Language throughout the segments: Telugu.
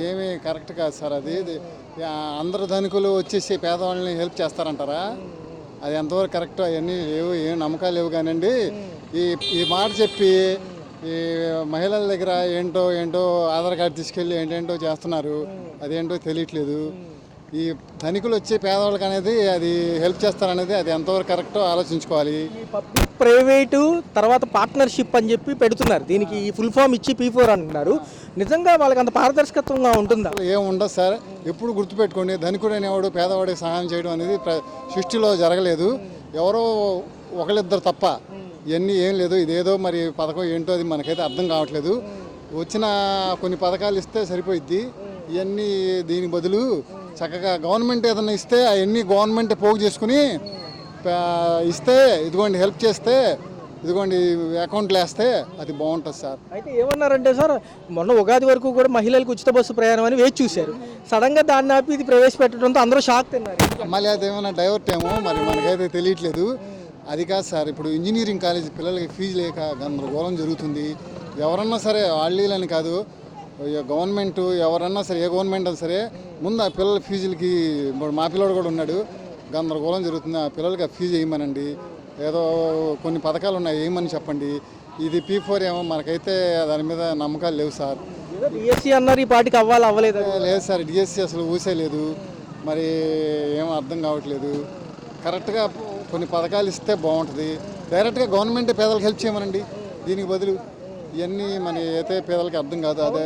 ఏమీ కరెక్ట్ కాదు సార్ అది. అందరు ధనికులు వచ్చేసి పేదవాళ్ళని హెల్ప్ చేస్తారంటారా? అది ఎంతవరకు కరెక్ట్? అవన్నీ లేవు, ఏం నమ్మకాలు లేవు కానండి. ఈ ఈ మాట చెప్పి ఈ మహిళల దగ్గర ఏంటో ఏంటో ఆధార్ కార్డు తీసుకెళ్ళి ఏంటేంటో చేస్తున్నారు. అదేంటో తెలియట్లేదు. ఈ ధనికులు వచ్చి పేదవాళ్ళకి అనేది అది హెల్ప్ చేస్తారనేది అది ఎంతవరకు కరెక్టో ఆలోచించుకోవాలి. పబ్లిక్ ప్రైవేటు తర్వాత పార్ట్నర్షిప్ అని చెప్పి పెడుతున్నారు. దీనికి ఫుల్ ఫామ్ ఇచ్చి P4 అంటున్నారు. నిజంగా వాళ్ళకి అంత పారదర్శకత్వంగా ఉంటుందా? ఏం ఉండదు సార్. ఎప్పుడు గుర్తుపెట్టుకోండి, ధనికుడు అనేవాడు పేదవాడికి సహాయం చేయడం అనేది సృష్టిలో జరగలేదు. ఎవరో ఒకళ్ళిద్దరు తప్ప ఇవన్నీ ఏం లేదు. ఇదేదో మరి పథకం ఏంటో అది మనకైతే అర్థం కావట్లేదు. వచ్చిన కొన్ని పథకాలు ఇస్తే సరిపోయిద్ది. ఇవన్నీ దీని బదులు చక్కగా గవర్నమెంట్ ఏదైనా ఇస్తే అవన్నీ గవర్నమెంట్ పోగు చేసుకుని ఇస్తే, ఇదిగోండి హెల్ప్ చేస్తే, ఇదిగోండి అకౌంట్లు వేస్తే అది బాగుంటుంది సార్. అయితే ఏమన్నారంటే సార్, మొన్న ఉగాది వరకు కూడా మహిళలకు ఉచిత బస్సు ప్రయాణం అని వేచి చూశారు. సడన్గా దాన్ని ఆపి ఇది ప్రవేశపెట్టడంతో అందరూ షాక్ తిన్నారు. మళ్ళీ అదేమైనా డైవర్ట్ ఏమో మరి మనకైతే తెలియట్లేదు. అది కాదు సార్, ఇప్పుడు ఇంజనీరింగ్ కాలేజ్ పిల్లలకి ఫీజు లేక గందరగోళం జరుగుతుంది. ఎవరన్నా సరే వాళ్ళని కాదు, గవర్నమెంట్ ఎవరన్నా సరే, ఏ గవర్నమెంట్ అయినా సరే ముందు ఆ పిల్లల ఫీజులకి, ఇప్పుడు మా పిల్లడు కూడా ఉన్నాడు, గందరగోళం జరుగుతుంది. ఆ పిల్లలకి ఆ ఫీజు వేయమనండి. ఏదో కొన్ని పథకాలు ఉన్నాయి, వేయమని చెప్పండి. ఇది P4 ఏమో మనకైతే దాని మీద నమ్మకాలు లేవు సార్. డిఎస్సి అన్నారు, ఈ పార్టీకి అవ్వలేదు. లేదు సార్, డిఎస్సి అసలు ఊసేలేదు. మరి ఏమో అర్థం కావట్లేదు. కరెక్ట్గా కొన్ని పథకాలు ఇస్తే బాగుంటుంది. డైరెక్ట్గా గవర్నమెంట్ పేదలకు హెల్ప్ చేయమనండి. దీనికి బదులు ఇవన్నీ మన అయితే పేదలకు అర్థం కాదు. అదే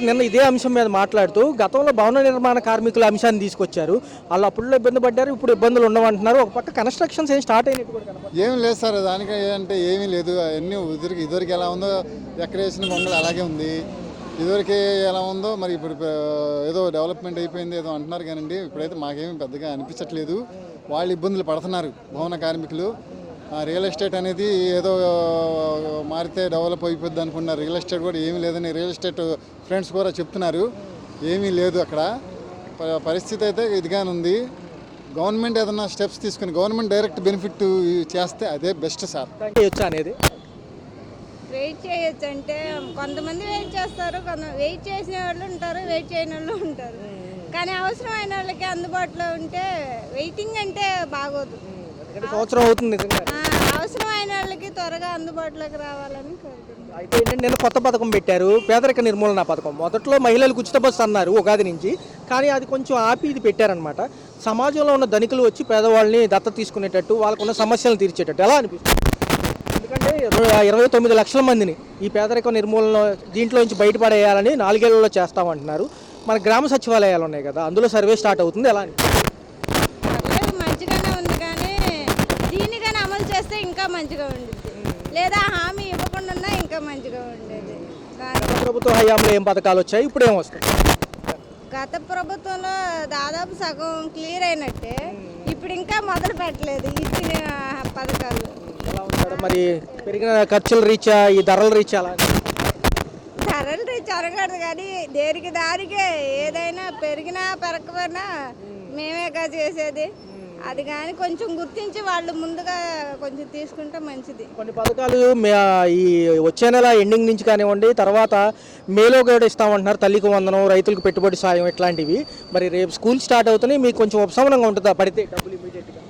నిన్న ఇదే అంశం మీద మాట్లాడుతూ గతంలో భవన నిర్మాణ కార్మికుల అంశాన్ని తీసుకొచ్చారు. వాళ్ళు అప్పుడు ఇబ్బంది పడ్డారు, ఇప్పుడు ఇబ్బందులు ఉండవంటున్నారు. ఒక పక్క కన్స్ట్రక్షన్స్ ఏం స్టార్ట్ అయినట్టు ఏం లేదు సార్. దానికి అంటే ఏమీ లేదు. అవన్నీ ఇదివరకు ఎలా ఉందో, ఎక్కడ వేసిన బొమ్మలు అలాగే ఉంది. ఇదివరకు ఎలా ఉందో మరి ఇప్పుడు ఏదో డెవలప్మెంట్ అయిపోయింది ఏదో అంటున్నారు కానండి, ఇప్పుడైతే మాకేమీ పెద్దగా అనిపించట్లేదు. వాళ్ళు ఇబ్బందులు పడుతున్నారు భవన కార్మికులు. రియల్ ఎస్టేట్ అనేది ఏదో మారితే డెవలప్ అయిపోద్ది అనుకున్నారు. రియల్ ఎస్టేట్ కూడా ఏమీ లేదని రియల్ ఎస్టేట్ ఫ్రెండ్స్ కూడా చెప్తున్నారు. ఏమీ లేదు అక్కడ. పరిస్థితి అయితే ఇదిగానే ఉంది. గవర్నమెంట్ ఏదైనా స్టెప్స్ తీసుకుని గవర్నమెంట్ డైరెక్ట్ బెనిఫిట్ చేస్తే అదే బెస్ట్ సార్. అనేది వెయిట్ చేయొచ్చు అంటే కొంతమంది వెయిట్ చేస్తారు, వెయిట్ చేసిన వాళ్ళు ఉంటారు, వెయిట్ చేయని వాళ్ళు ఉంటారు. కానీ అవసరమైన వాళ్ళకి అందుబాటులో ఉంటే వెయిటింగ్ అంటే బాగోదు. సంవత్సరం అవుతుంది. అవసరమైన వాళ్ళకి త్వరగా అందుబాటులోకి రావాలని కోరుకుంటున్నాను. అయితే ఏంటంటే నిన్న కొత్త పథకం పెట్టారు, పేదరిక నిర్మూలన పథకం. మొదట్లో మహిళలకు ఉచిత బస్సు అన్నారు ఉగాది నుంచి, కానీ అది కొంచెం ఆపి ఇది పెట్టారనమాట. సమాజంలో ఉన్న ధనికులు వచ్చి పేదవాళ్ళని దత్తత తీసుకునేటట్టు, వాళ్ళకున్న సమస్యలను తీర్చేటట్టు ఎలా అనిపిస్తుంది? ఎందుకంటే 29 లక్షల మందిని ఈ పేదరిక నిర్మూలన దీంట్లో నుంచి బయటపడేయాలని 4 ఏళ్లలో చేస్తామంటున్నారు. మన గ్రామ సచివాలయాలు ఉన్నాయి కదా, అందులో సర్వే స్టార్ట్ అవుతుంది. ఎలా మంచిగానే ఉంది, కానీ దీన్ని కానీ అమలు చేస్తే ఇంకా మంచిగా ఉండేది, లేదా హామీ ఇవ్వకుండా ఇంకా మంచిగా ఉండేది. ప్రభుత్వ హయాంలో ఏం పథకాలు వచ్చాయి, ఇప్పుడు ఏం వస్తాయి? గత ప్రభుత్వంలో దాదాపు సగం క్లియర్ అయినట్టే, ఇప్పుడు ఇంకా మొదలు పెట్టలేదు ఇచ్చిన పథకాలు. మరి పెరిగిన ఖర్చుల రీత్యా, ఈ ధరల రీత్యా ధరలు రీచ్ అరగదు, కానీ దేనికి దానికే ఏదైనా పెరిగినా పెరగకపోయినా మేమేగా చేసేది. అది కానీ కొంచెం గుర్తించి వాళ్ళు ముందుగా కొంచెం తీసుకుంటే మంచిది. కొన్ని పథకాలు ఈ వచ్చే నెల ఎండింగ్ నుంచి కానివ్వండి, తర్వాత మేలో కూడా ఇస్తామంటున్నారు. తల్లికి వందనం, రైతులకు పెట్టుబడి సాయం, ఇట్లాంటివి. మరి రేపు స్కూల్ స్టార్ట్ అవుతున్నాయి, మీకు కొంచెం ఉపశమనంగా ఉంటుందా పడితే డబ్బులు ఇమీడియట్గా?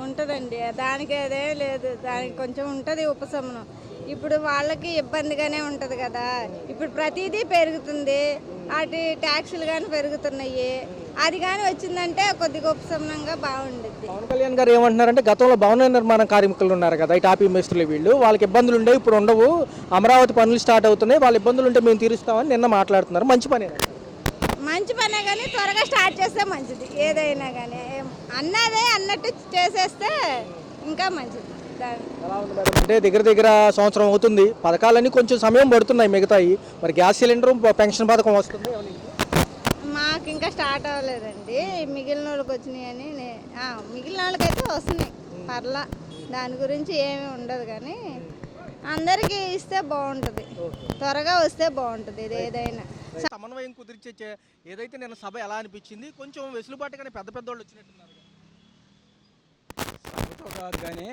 ఉంటుందండి, దానికి అదే లేదు, దానికి కొంచెం ఉంటుంది ఉపశమనం. ఇప్పుడు వాళ్ళకి ఇబ్బందిగానే ఉంటుంది కదా, ఇప్పుడు ప్రతిదీ పెరుగుతుంది, వాటి ట్యాక్సులు కానీ పెరుగుతున్నాయి. అది కానీ వచ్చిందంటే కొద్దిగా ఉపశమనంగా బాగుంటుంది. పవన్ కళ్యాణ్ గారు ఏమంటున్నారంటే, గతంలో భవన నిర్మాణ కార్మికులు ఉన్నారు కదా, ఈ టాపీ మేస్త్రులు, వీళ్ళు వాళ్ళకి ఇబ్బందులు ఉండేవి, ఇప్పుడు ఉండవు. అమరావతి పనులు స్టార్ట్ అవుతున్నాయి, వాళ్ళ ఇబ్బందులు ఉంటే మేము తీరుస్తామని నిన్న మాట్లాడుతున్నారు. మంచి పనే కానీ త్వరగా స్టార్ట్ చేస్తే మంచిది. ఏదైనా కానీ అన్నదే అన్నట్టు చేసేస్తే ఇంకా మంచిది. అంటే దగ్గర సంవత్సరం అవుతుంది, పథకాలన్నీ కొంచెం సమయం పడుతున్నాయి మిగతాయి. మరి గ్యాస్ సిలిండర్, పెన్షన్ పథకం వస్తుంది. మాకు ఇంకా స్టార్ట్ అవ్వలేదండి, మిగిలిన వాళ్ళకి వచ్చినాయని. మిగిలిన వాళ్ళకైతే వస్తున్నాయి, పర్లా, దాని గురించి ఏమీ ఉండదు. కానీ అందరికీ ఇస్తే బాగుంటుంది, త్వరగా వస్తే బాగుంటుంది. ఇది ఏదైనా సమన్వయం కుదిర్చే ఏదైతే నేను సభ ఎలా అనిపించింది, కొంచెం వెసులుబాటుగానే పెద్ద వాళ్ళు వచ్చినట్టున్నారు. కాదు కానీ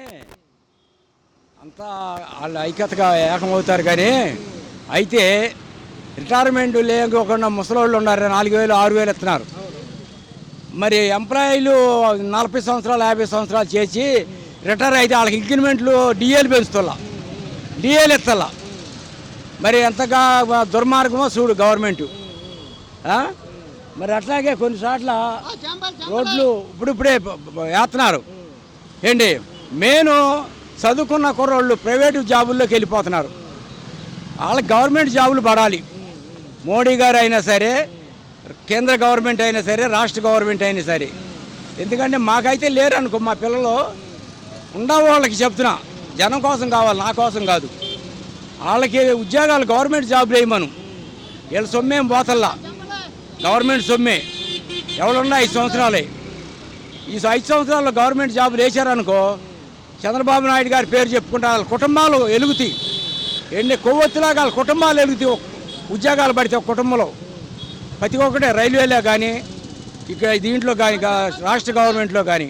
అంతా వాళ్ళు ఐక్యతగా ఏకమవుతారు. కానీ అయితే రిటైర్మెంట్ లేకుండా ముసలోళ్ళు ఉన్నారు, 4,000 6,000 ఇస్తున్నారు. మరి ఎంప్లాయీలు 40 సంవత్సరాలు 50 సంవత్సరాలు చేసి రిటైర్ అయితే వాళ్ళకి ఇంక్రిమెంట్లు డిఏలు పెంచుతున్నా, డిఏలు ఇస్తలా. మరి ఎంతగా దుర్మార్గమో చూడు గవర్నమెంటు. మరి అట్లాగే కొన్నిసార్లు రోడ్లు ఇప్పుడిప్పుడే వేస్తున్నారు. ఏంటి మెయిన్ చదువుకున్న కుర్రోళ్ళు ప్రైవేటు జాబుల్లోకి వెళ్ళిపోతున్నారు. వాళ్ళకి గవర్నమెంట్ జాబులు పడాలి. మోడీ గారు అయినా సరే, కేంద్ర గవర్నమెంట్ అయినా సరే, రాష్ట్ర గవర్నమెంట్ అయినా సరే. ఎందుకంటే మాకైతే లేరు అనుకో, మా పిల్లలు ఉండవు. వాళ్ళకి చెప్తున్నా, జనం కోసం కావాలి, నా కోసం కాదు. వాళ్ళకి ఉద్యోగాలు గవర్నమెంట్ జాబులు వేయమను. వీళ్ళ సొమ్మేం పోతల్లా, గవర్నమెంట్ సొమ్మే. ఎవరున్నా 5 సంవత్సరాలే. ఈ 5 సంవత్సరాల్లో గవర్నమెంట్ జాబులు వేసారనుకో, చంద్రబాబు నాయుడు గారి పేరు చెప్పుకుంటే వాళ్ళ కుటుంబాలు ఎలుగుతాయి. ఎన్ని కొవ్వొత్తులాగా వాళ్ళ కుటుంబాలు ఎలుగుతాయి. ఉద్యోగాలు పడితే ఒక కుటుంబంలో ప్రతి ఒక్కటే, రైల్వేలో కానీ, ఇక దీంట్లో కానీ, రాష్ట్ర గవర్నమెంట్లో కానీ.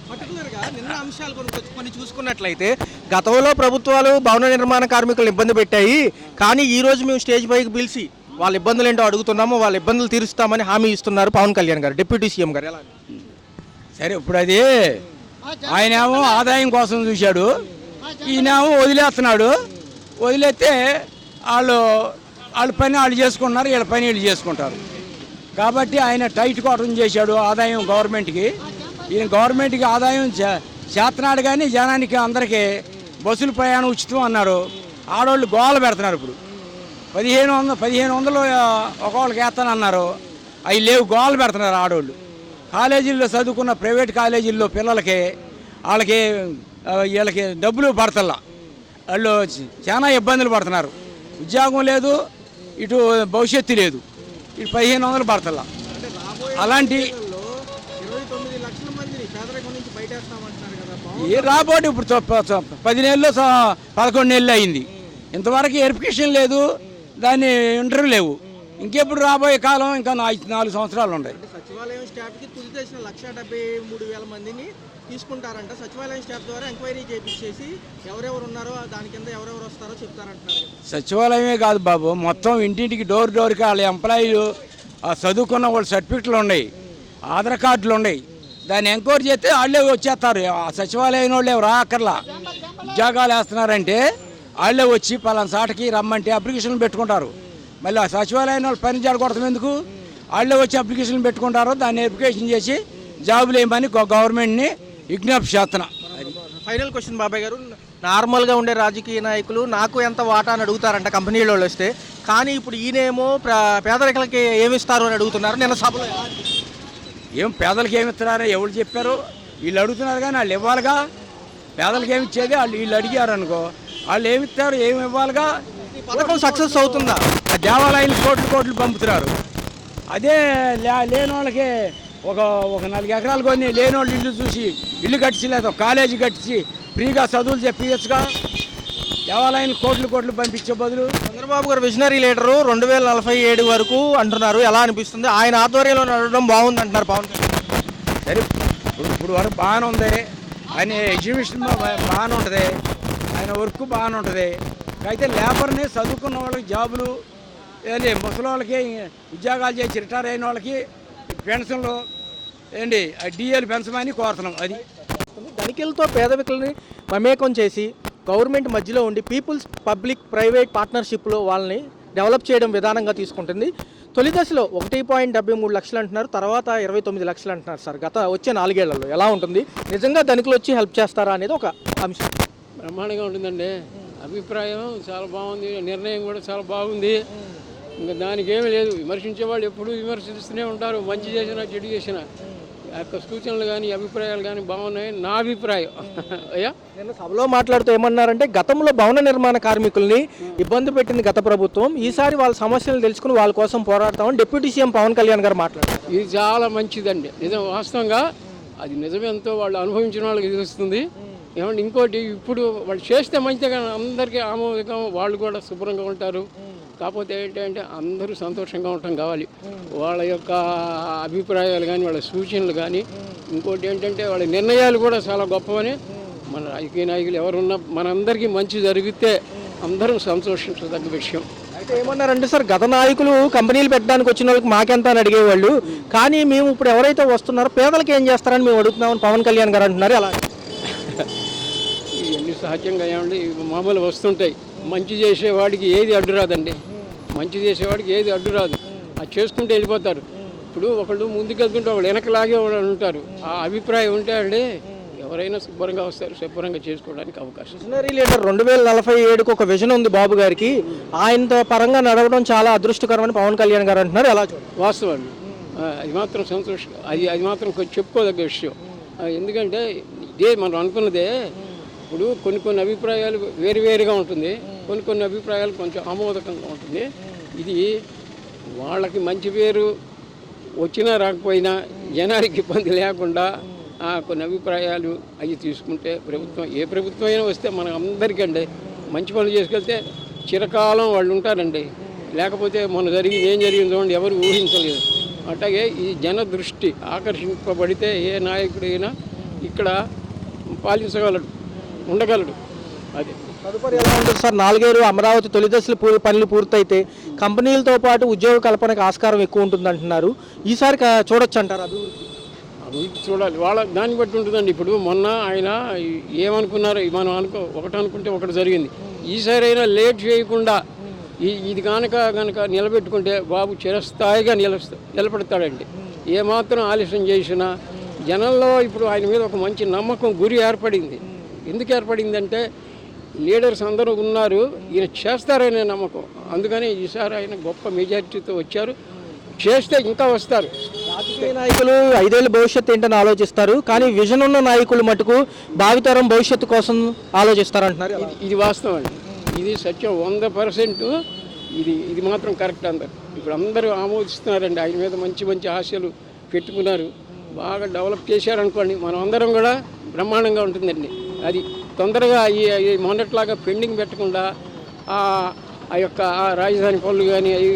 పర్టికులర్గా నిన్న అంశాలు కొన్ని చూసుకున్నట్లయితే గతంలో ప్రభుత్వాలు భవన నిర్మాణ కార్మికులను ఇబ్బంది పెట్టాయి, కానీ ఈ రోజు మేము స్టేజ్ పైకి పిలిచి వాళ్ళ ఇబ్బందులు ఏంటో అడుగుతున్నాము, వాళ్ళ ఇబ్బందులు తీరుస్తామని హామీ ఇస్తున్నారు పవన్ కళ్యాణ్ గారు, డిప్యూటీ సీఎం గారు. ఎలా? సరే, ఇప్పుడు అది ఆయనేమో ఆదాయం కోసం చూశాడు, ఈయనేమో వదిలేస్తున్నాడు. వదిలేస్తే వాళ్ళ పని వాళ్ళు చేసుకుంటున్నారు, వీళ్ళ పని వీళ్ళు చేసుకుంటారు. కాబట్టి ఆయన టైట్ కాటం చేశాడు ఆదాయం గవర్నమెంట్కి. ఈయన గవర్నమెంట్కి ఆదాయం చేస్తున్నాడు, కానీ జనానికి అందరికీ బస్సులు ప్రయాణం ఉచితం అన్నారు. ఆడవాళ్ళు గోల పెడుతున్నారు. ఇప్పుడు 1500 ఒకళ్ళకి వేస్తానన్నారు, అవి లేవు, గోల పెడుతున్నారు ఆడవాళ్ళు. కాలేజీల్లో చదువుకున్న ప్రైవేట్ కాలేజీల్లో పిల్లలకి వీళ్ళకి డబ్బులు పడతల్లా. వాళ్ళు చాలా ఇబ్బందులు పడుతున్నారు. ఉద్యోగం లేదు, ఇటు భవిష్యత్తు లేదు, ఇటు 1500 పడతల్లా. అలాంటి ఏ రాబోటు ఇప్పుడు 10 నెలలు 11 నెలలు అయింది, ఇంతవరకు వెరిఫికేషన్ లేదు, దాన్ని ఇంటర్వ్యూ లేవు. ఇంకెప్పుడు రాబోయే కాలం ఇంకా 4 సంవత్సరాలు ఉన్నాయి. సచివాలయం స్టాఫ్కి తుది దశలో 1,73,000 మందిని తీసుకుంటారంట. సచివాలయం స్టాఫ్ ద్వారా ఎంక్వైరీ చేపించేసి ఎవరెవరు ఉన్నారో దాని కింద ఎవరెవరు వస్తారో చెప్తారంటున్నారు. సచివాలయమే కాదు బాబు, మొత్తం ఇంటింటికి డోర్కి వాళ్ళ ఎంప్లాయీలు చదువుకున్న వాళ్ళు సర్టిఫికెట్లు ఉన్నాయి, ఆధార్ కార్డులు ఉన్నాయి. దాన్ని ఎంక్వైరీ చేస్తే వాళ్ళే వచ్చేస్తారు. ఆ సచివాలయం వాళ్ళే రాకర్లా. ఉద్యోగాలు వేస్తున్నారంటే వాళ్ళే వచ్చి పలానా సాటకి రమ్మంటే అప్లికేషన్లు పెట్టుకుంటారు. మళ్ళీ ఆ సచివాలయం వాళ్ళు పని చేయకూడదు ఎందుకు, వాళ్ళే వచ్చి అప్లికేషన్లు పెట్టుకుంటారు. దాన్ని వెరిఫికేషన్ చేసి జాబులు వేయమని గవర్నమెంట్ని విజ్ఞప్తి చేస్తున్నా. ఫైనల్ క్వశ్చన్ బాబాయ్ గారు, నార్మల్గా ఉండే రాజకీయ నాయకులు నాకు ఎంత వాటా అని అడుగుతారంట కంపెనీలో వస్తే, కానీ ఇప్పుడు ఈయనేమో పేదరికలకి ఏమిస్తారు అని అడుగుతున్నారు. నిన్న సభలో ఏం పేదలకి ఏమి ఇస్తున్నారో ఎవరు చెప్పారు? వీళ్ళు అడుగుతున్నారు, కానీ వాళ్ళు ఇవ్వాలిగా. పేదలకి ఏమి ఇచ్చేది వీళ్ళు అడిగారు అనుకో, వాళ్ళు ఏమి ఇస్తారు, ఏమి ఇవ్వాలిగా. పథకం సక్సెస్ అవుతుందా? ఆ దేవాలయాలు కోట్లు పంపుతున్నారు. అదే లేని వాళ్ళకి ఒక 4 ఎకరాలు కొని లేని వాళ్ళు ఇల్లు కట్టించి, లేదా కాలేజీ కట్టించి ఫ్రీగా చదువులు చెప్పియచ్చుగా. దేవాలయాలు కోట్లు పంపించే బదులు. చంద్రబాబు గారు విజనరీ లీడరు 2047 వరకు అంటున్నారు. ఎలా అనిపిస్తుంది? ఆయన ఆధ్వర్యంలో నడవడం బాగుంది అంటున్నారు పవన్ కళ్యాణ్. సరే, ఇప్పుడు వరకు బాగానే ఉంది. ఆయన ఎగ్జిబిషన్ బాగానే ఉంటుంది, ఆయన వర్క్ బాగానే ఉంటుంది. అయితే లేబర్ని చదువుకున్న వాళ్ళకి జాబులు, ఏంటి ముసలి వాళ్ళకి ఉద్యోగాలు చేసి రిటైర్ అయిన వాళ్ళకి పెన్షన్లు ఏంటి డిఏలు పెంచమని కోరుతున్నాం. అది ధనికులతో పేదవికులని మమేకం చేసి గవర్నమెంట్ మధ్యలో ఉండి పీపుల్స్ పబ్లిక్ ప్రైవేట్ పార్ట్నర్షిప్లో వాళ్ళని డెవలప్ చేయడం విధానంగా తీసుకుంటుంది. తొలి దశలో 1.73 లక్షలు అంటున్నారు, తర్వాత 29 లక్షలు అంటున్నారు. సార్, వచ్చే 4 ఏళ్లలో ఎలా ఉంటుంది? నిజంగా ధనికులు వచ్చి హెల్ప్ చేస్తారా అనేది ఒక అంశం. బ్రహ్మాండంగా ఉంటుందండి. అభిప్రాయం చాలా బాగుంది, నిర్ణయం కూడా చాలా బాగుంది. ఇంకా దానికి ఏమీ లేదు. విమర్శించే వాళ్ళు ఎప్పుడూ విమర్శిస్తూనే ఉంటారు, మంచి చేసినా చెడు చేసినా. ఆ యొక్క సూచనలు కానీ అభిప్రాయాలు కానీ బాగున్నాయి, నా అభిప్రాయం. అయ్యా, నేను సభలో మాట్లాడుతూ ఏమన్నారంటే, గతంలో భవన నిర్మాణ కార్మికుల్ని ఇబ్బంది పెట్టింది గత ప్రభుత్వం, ఈసారి వాళ్ళ సమస్యలు తెలుసుకుని వాళ్ళ కోసం పోరాడతామని డిప్యూటీ సీఎం పవన్ కళ్యాణ్ గారు మాట్లాడారు. ఇది చాలా మంచిదండి, నిజం. వాస్తవంగా అది నిజమేంతో వాళ్ళు అనుభవించిన వాళ్ళకి తెలుస్తుంది. ఏమంటే ఇంకోటి, ఇప్పుడు వాళ్ళు చేస్తే మంచిదే, కానీ అందరికీ ఆమోదకం, వాళ్ళు కూడా శుభ్రంగా ఉంటారు. కాకపోతే ఏంటంటే అందరూ సంతోషంగా ఉండటం కావాలి. వాళ్ళ యొక్క అభిప్రాయాలు కానీ, వాళ్ళ సూచనలు కానీ, ఇంకోటి ఏంటంటే వాళ్ళ నిర్ణయాలు కూడా చాలా గొప్పవని. మన రాజకీయ నాయకులు ఎవరున్నా మనందరికీ మంచి జరిగితే అందరం సంతోషించదగ్గ విషయం. అయితే ఏమన్నారంటే సార్, గత నాయకులు కంపెనీలు పెట్టడానికి వచ్చిన వాళ్ళకి మాకెంత అని అడిగేవాళ్ళు, కానీ మేము ఇప్పుడు ఎవరైతే వస్తున్నారో పేదలకు ఏం చేస్తారని మేము అడుగుతున్నామని పవన్ కళ్యాణ్ గారు అంటున్నారు. అలా ఇవన్నీ సహజంగా ఏమండి మామూలు వస్తుంటాయి. మంచి చేసేవాడికి ఏది అడ్డు రాదండి. మంచి చేసేవాడికి ఏది అడ్డు రాదు. అది చేసుకుంటూ వెళ్ళిపోతారు. ఇప్పుడు ఒకళ్ళు ముందుకెళ్తుంటే ఒకళ్ళు వెనకలాగే ఉంటారు. ఆ అభిప్రాయం ఉంటే అండి ఎవరైనా శుభ్రంగా వస్తారు, శుభ్రంగా చేసుకోవడానికి అవకాశం. విజనరీ లీడర్ 2047కు ఒక విజన్ ఉంది బాబు గారికి, ఆయనతో పరంగా నడవడం చాలా అదృష్టకరమని పవన్ కళ్యాణ్ గారు అంటున్నారు. ఎలా చూడండి? వాస్తవం అది మాత్రం సంతోషం. అది మాత్రం కొంచెం చెప్పుకోదగ్గ విషయం. ఎందుకంటే ఇదే మనం అనుకున్నదే. ఇప్పుడు కొన్ని అభిప్రాయాలు వేరుగా ఉంటుంది, కొన్ని అభిప్రాయాలు కొంచెం ఆమోదకంగా ఉంటుంది. ఇది వాళ్ళకి మంచి పేరు వచ్చినా రాకపోయినా జనానికి ఇబ్బంది లేకుండా కొన్ని అభిప్రాయాలు అవి తీసుకుంటే ఏ ప్రభుత్వం అయినా వస్తే మన అందరికండి మంచి పనులు చేసుకెళ్తే చిరకాలం వాళ్ళు ఉంటారండి. లేకపోతే మొన్న ఏం జరిగింది చూడండి, ఎవరు ఊహించలేదు. అట్లాగే ఈ జన దృష్టి ఆకర్షింపబడితే ఏ నాయకుడైనా ఇక్కడ పాలించగలడు, ఉండగలడు. అది తదుపరి ఎలా ఉంటుంది సార్? 4 ఏళ్ళు అమరావతి తొలి దశలు పనులు పూర్తయితే కంపెనీలతో పాటు ఉద్యోగ కల్పనకు ఆస్కారం ఎక్కువ ఉంటుంది అంటున్నారు. ఈసారి చూడొచ్చు అంటారు అభివృద్ధి చూడాలి, వాళ్ళ దాన్ని బట్టి ఉంటుందండి. ఇప్పుడు మొన్న ఆయన ఏమనుకున్నారో మనం ఒకటి అనుకుంటే ఒకటి జరిగింది. ఈసారి అయినా లేట్ చేయకుండా ఇది కనుక నిలబెట్టుకుంటే బాబు చిరస్థాయిగా నిలబెడతాడండి. ఏమాత్రం ఆలస్యం చేసినా జనంలో ఇప్పుడు ఆయన మీద ఒక మంచి నమ్మకం, గురి ఏర్పడింది. ఎందుకు ఏర్పడిందంటే లీడర్స్ అందరూ ఉన్నారు, ఈయన చేస్తారనే నమ్మకం. అందుకని ఈసారి ఆయన గొప్ప మెజారిటీతో వచ్చారు. చేస్తే ఇంకా వస్తారు. రాజకీయ నాయకులు 5 ఏళ్ళ భవిష్యత్తు ఏంటని ఆలోచిస్తారు, కానీ విజన్ ఉన్న నాయకులు మటుకు భావితరం భవిష్యత్తు కోసం ఆలోచిస్తారంటున్నారు. ఇది వాస్తవం అండి, ఇది సత్యం 100%. ఇది మాత్రం కరెక్ట్. ఇప్పుడు అందరూ ఆమోదిస్తున్నారండి. ఆయన మీద మంచి ఆశలు పెట్టుకున్నారు, బాగా డెవలప్ చేశారనుకోండి, మనం అందరం కూడా బ్రహ్మాండంగా ఉంటుందండి. అది తొందరగా ఈ మొన్నట్లాగా పెండింగ్ పెట్టకుండా ఆ యొక్క రాజధాని పనులు కానీ అవి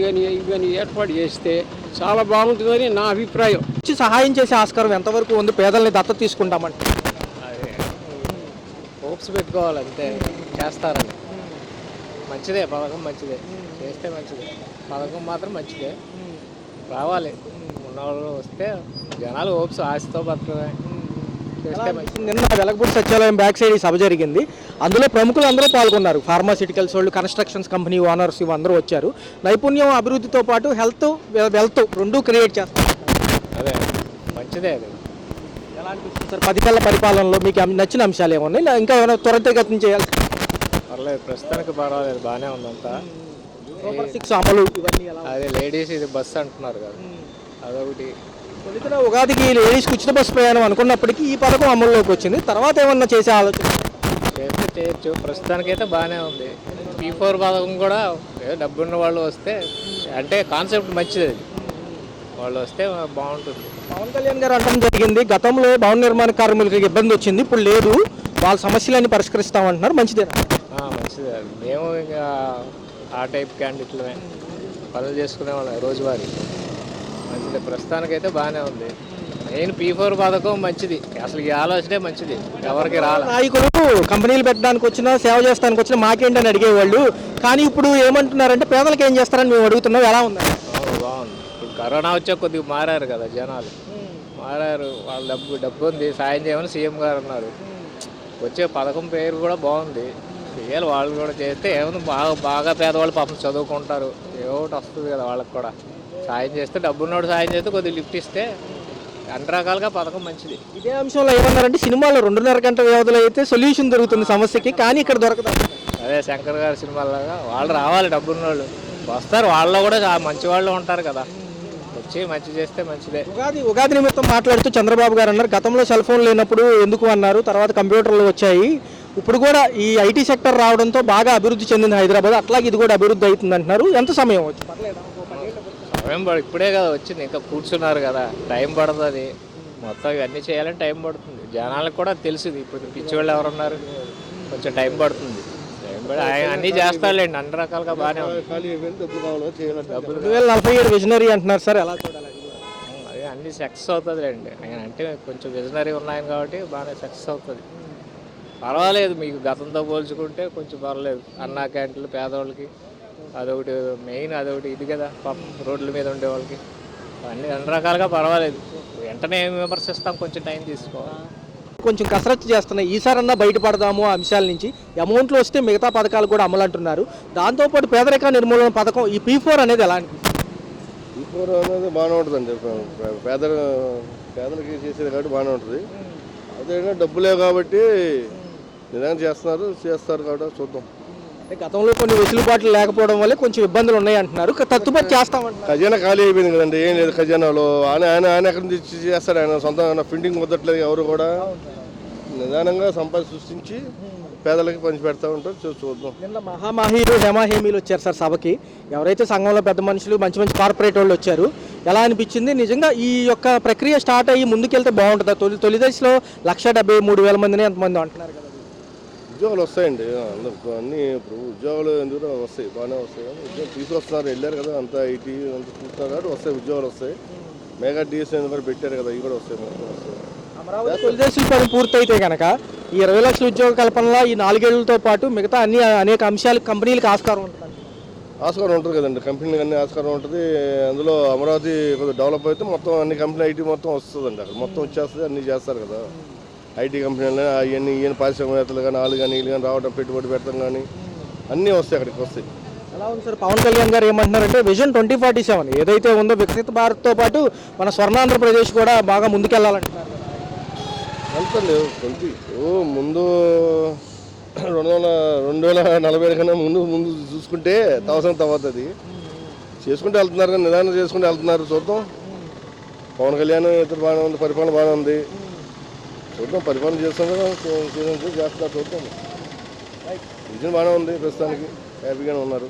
కానీ ఏర్పాటు చేస్తే చాలా బాగుంటుందని నా అభిప్రాయం. సహాయం చేసే ఆస్కారం ఎంతవరకు ఉంది? పేదల్ని దత్తత తీసుకుంటామంటే అదే హోప్స్ పెట్టుకోవాలి, అంతే. చేస్తారని మంచిదే, పథకం మంచిదే, చేస్తే మంచిదే. పథకం మాత్రం మంచిదే, రావాలి. ఉన్నవాళ్ళు వస్తే జనాలు హోప్స్ ఆశతో బతకమే. నిన్న వెలగపూడి సచివాలయం బ్యాక్ సైడ్ ఈ సభ జరిగింది. అందులో ప్రముఖులు అందరూ పాల్గొన్నారు. ఫార్మాసిటికల్స్ వాళ్ళు, కన్స్ట్రక్షన్స్ కంపెనీ ఓనర్స్ అందరూ వచ్చారు. నైపుణ్యం అభివృద్ధితో పాటు హెల్త్ వెల్త్ రెండూ క్రియేట్ చేస్తారు. అదే మంచిదే. అది ఎలా అనిపిస్తుంది సార్? 10 ఏళ్ల పరిపాలనలో మీకు నచ్చిన అంశాలు ఏమున్నాయి? ఇంకా ఏమైనా త్వరితగతిన చేయాలి? పర్లేదు, ప్రస్తుతానికి పర్వాలేదు, బాగానే ఉందంతా. Super 6 అమలు ఇవన్నీ ఎలా? అదే లేడీస్ ఇది బస్సు అంటున్నారు కదా, అదొకటి. తొలితన ఉగాదికి లేడీస్కి ఉచిత బస్సు ప్రయాణం అనుకున్నప్పటికీ ఈ పథకం అమల్లోకి వచ్చింది. తర్వాత ఏమన్నా చేసే ఆలోచన? చేస్తే చేయొచ్చు, ప్రస్తుతానికైతే బాగానే ఉంది. P4 పథకం కూడా డబ్బున్న వాళ్ళు వస్తే, అంటే కాన్సెప్ట్ మంచిది, అది వాళ్ళు వస్తే బాగుంటుంది. పవన్ కళ్యాణ్ గారు అనడం జరిగింది, గతంలో భవన నిర్మాణ కార్మికులకు ఇబ్బంది వచ్చింది, ఇప్పుడు లేదు, వాళ్ళ సమస్యలన్నీ పరిష్కరిస్తామంటున్నారు. మంచిదేనా? మంచిదే. మేము ఇంకా ఆ టైప్ క్యాండిడేట్లమే పనులు చేసుకునే వాళ్ళం రోజువారీ. మంచిది, ప్రస్తుతానికైతే బాగానే ఉంది. మెయిన్ P4 పథకం మంచిది, అసలు ఈ ఆలోచనే మంచిది, ఎవరికి రాలి. నాయకులు కంపెనీలు పెట్టడానికి వచ్చినా, సేవ చేస్తానికి వచ్చినా మాకేంటని అడిగేవాళ్ళు, కానీ ఇప్పుడు ఏమంటున్నారంటే పేదలకు ఏం చేస్తారని మేము అడుగుతున్నాం. ఎలా ఉంది? బాగుంది. ఇప్పుడు కరోనా వచ్చా కొద్దిగా మారారు కదా జనాలు, మారారు. వాళ్ళ డబ్బు ఉంది, సాయం చేయమని సీఎం గారు అన్నారు. వచ్చే పథకం పేరు కూడా బాగుంది, చేయాలి. వాళ్ళు కూడా చేస్తే ఏముంది, బాగా పేదవాళ్ళు పాపం చదువుకుంటారు, ఏదో ఒకటి వస్తుంది కదా వాళ్ళకి కూడా. సాయం చేస్తే, డబ్బున్నోడు సాయం చేస్తే కొద్దిగా లిఫ్ట్ ఇస్తే అన్ని రకాలుగా పథకం మంచిది. ఇదే అంశంలో ఏమన్నారంటే సినిమాలో 2.5 గంటల వ్యవధిలో అయితే సొల్యూషన్ దొరుకుతుంది సమస్యకి, కానీ ఇక్కడ దొరకదు. అదే శంకర్ గారి సినిమాలాగా వాళ్ళు రావాలి, డబ్బున్నోళ్ళు వస్తారు, వాళ్ళలో కూడా మంచి వాళ్ళు ఉంటారు కదా, వచ్చి మంచి చేస్తే మంచిదే. ఉగాది నిమిత్తం మాట్లాడుతూ చంద్రబాబు గారు అన్నారు, గతంలో సెల్ ఫోన్ లేనప్పుడు ఎందుకు అన్నారు, తర్వాత కంప్యూటర్లు వచ్చాయి, ఇప్పుడు కూడా ఈ ఐటీ సెక్టర్ రావడంతో బాగా అభివృద్ధి చెందింది హైదరాబాద్, అట్లాగే ఇది కూడా అభివృద్ధి అవుతుంది అంటున్నారు. ఎంత సమయం వచ్చి? సమయం ఇప్పుడే కదా వచ్చింది, ఇంకా కూర్చున్నారు కదా, టైం పడుతుంది. మొత్తం ఇవన్నీ చేయాలని టైం పడుతుంది. జనాలకు కూడా తెలుసుది, ఇప్పుడు పిచ్చి వాళ్ళు ఎవరున్నారు, కొంచెం టైం పడుతుంది. అన్నీ చేస్తారులేండి, అన్ని రకాలుగా బాగానే ఉంది. 2047 విజనరీ అంటున్నారు సార్, ఎలా చూడాలి? అదే అన్నీ సక్సెస్ అవుతుంది అండి. ఆయన అంటే కొంచెం విజనరీ ఉన్నాయని కాబట్టి బాగానే సక్సెస్ అవుతుంది. పర్వాలేదు, మీకు గతంతో పోల్చుకుంటే కొంచెం పర్వాలేదు. అన్నా క్యాంటీన్లు పేదవాళ్ళకి అదొకటి మెయిన్, అదొకటి ఇది కదా పాపం రోడ్ల మీద ఉండే వాళ్ళకి. అన్ని రకాలుగా పర్వాలేదు. వెంటనే ఏమి విమర్శిస్తాం, కొంచెం టైం తీసుకోవాలి. కొంచెం కసరత్తు చేస్తున్నాయి. ఈసారన్నా బయటపడదాము ఆ అంశాల నుంచి. అమౌంట్లు వస్తే మిగతా పథకాలు కూడా అమలు అంటున్నారు. దాంతోపాటు పేదరిక నిర్మూలన పథకం ఈ P4 అనేది ఎలా అనిపిస్తుంది? P4 అనేది బాగానే ఉంటుందండి. పేదలకి చేసేది కాబట్టి బాగానే ఉంటుంది. అదేవిధంగా డబ్బులే కాబట్టి నిదానం చేస్తారు కాబట్టి చూద్దాం. గతంలో కొన్ని వెసులుబాట్లు లేకపోవడం వల్ల కొంచెం ఇబ్బందులు ఉన్నాయి అంటున్నారు. తత్తుపతి చేస్తామంటున్నారు. ఖజానా ఖాళీ అయిపోయింది కదండి, ఏం లేదు ఖజానాలో. ఆయన ఎక్కడి నుంచి చేస్తాడు? ఆయన సొంతంగా ప్రింటింగ్ కుదరట్లేదు. ఎవరు కూడా నిదానంగా సంపద సృష్టించి పేదలకి పంచి పెడతా ఉంటారు. చూద్దాం. నిన్న మహామహీలు హేమాహేమీలు వచ్చారు సార్ సభకి. ఎవరైతే సంఘంలో పెద్ద మనుషులు మంచి మంచి కార్పొరేట్ వాళ్ళు వచ్చారు, ఎలా అనిపించింది? నిజంగా ఈ యొక్క ప్రక్రియ స్టార్ట్ అయ్యి ముందుకెళ్తే బాగుంటుందా? తొలి దశలో 1,73,000 మందిని ఎంతమంది అంటున్నారు కదా. ఉద్యోగాలు వస్తాయండి, అన్నీ ఇప్పుడు ఉద్యోగాలు ఎందుకు వస్తాయి, బాగానే వస్తాయి. ఉద్యోగం తీసుకొస్తున్నారు, వెళ్ళారు కదా, అంతా ఐటీ అంతా చూస్తున్నారు కాబట్టి వస్తాయి, ఉద్యోగాలు వస్తాయి. మెగా డిఎస్సీ కూడా పెట్టారు కదా, ఇవి కూడా వస్తాయి. అమరావతి తొలి దశల పని పూర్తయితే కనుక ఈ 20 లక్షల ఉద్యోగ కల్పనలో ఈ 4 ఏళ్లతో పాటు మిగతా అనేక అంశాలు కంపెనీలకు ఆస్కారం ఉంటుంది. ఆస్కారం ఉంటుంది కదండి, కంపెనీలకు అన్ని ఆస్కారం ఉంటుంది. అందులో అమరావతి కొద్దిగా డెవలప్ అయితే మొత్తం అన్ని కంపెనీ ఐటీ మొత్తం వస్తుందండి. అక్కడ మొత్తం వచ్చేస్తుంది, అన్నీ చేస్తారు కదా. ఐటీ కంపెనీలు అవన్నీ ఈయన పారిశ్రామికవేత్తలు కానీ వాళ్ళు కానీ వీళ్ళు కానీ రావడం, పెట్టుబడి పెడతాం కానీ అన్నీ వస్తాయి, అక్కడికి వస్తాయి. ఎలా ఉంది సార్? పవన్ కళ్యాణ్ గారు ఏమంటున్నారంటే విజన్ 2047 ఏదైతే ఉందో వికసిత భారత్తో పాటు మన స్వర్ణాంధ్రప్రదేశ్ కూడా బాగా ముందుకెళ్లాలంటున్నారు. వెళ్తుంది ముందు 2040 కన్నా ముందు చూసుకుంటే అవుతుంది. చేసుకుంటూ వెళ్తున్నారు కానీ నిదానం చేసుకుంటూ వెళ్తున్నారు. చూద్దాం. పవన్ కళ్యాణ్ ఇతరు బాగానే ఉంది, పరిపాలన బాగానే ఉంది. చూద్దాం, పరిపాలన చేస్తున్నారు, చేస్తున్నారు, చూద్దాం. విజన్ బాగానే ఉంది, ప్రస్తుతానికి హ్యాపీగానే ఉన్నారు.